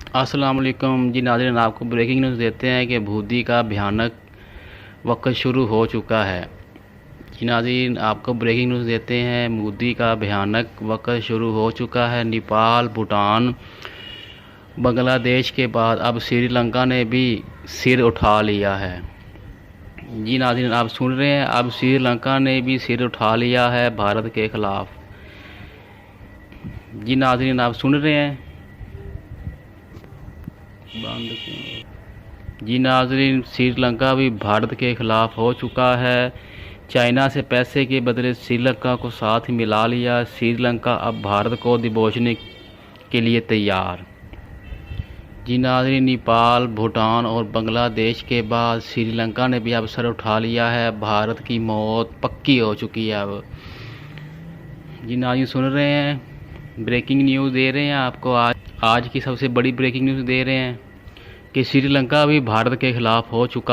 अस्सलाम वालेकुम जी नाज़रीन, आपको ब्रेकिंग न्यूज़ देते हैं कि बूंदी का भयानक वक्त शुरू हो चुका है। जी नाज़रीन, आपको ब्रेकिंग न्यूज़ देते हैं, बूंदी का भयानक वक्त शुरू हो चुका है। नेपाल, भूटान, बांग्लादेश के बाद अब श्रीलंका ने भी सिर उठा लिया है। जी नाज़रीन, आप सुन रहे हैं, अब श्रीलंका ने भी सिर उठा लिया है भारत के ख़िलाफ़। जी नाज़रीन, आप सुन रहे हैं। बंद क्यों? जी नाज़रीन, श्रीलंका भी भारत के ख़िलाफ़ हो चुका है। चाइना से पैसे के बदले श्रीलंका को साथ मिला लिया। श्रीलंका अब भारत को दबोचने के लिए तैयार। जी नाज़रीन, नेपाल, भूटान और बांग्लादेश के बाद श्रीलंका ने भी अब सर उठा लिया है। भारत की मौत पक्की हो चुकी है अब। जी नाज़रीन, सुन रहे हैं, ब्रेकिंग न्यूज़ दे रहे हैं आपको। आज की सबसे बड़ी ब्रेकिंग न्यूज़ दे रहे हैं कि श्रीलंका भी भारत के ख़िलाफ़ हो चुका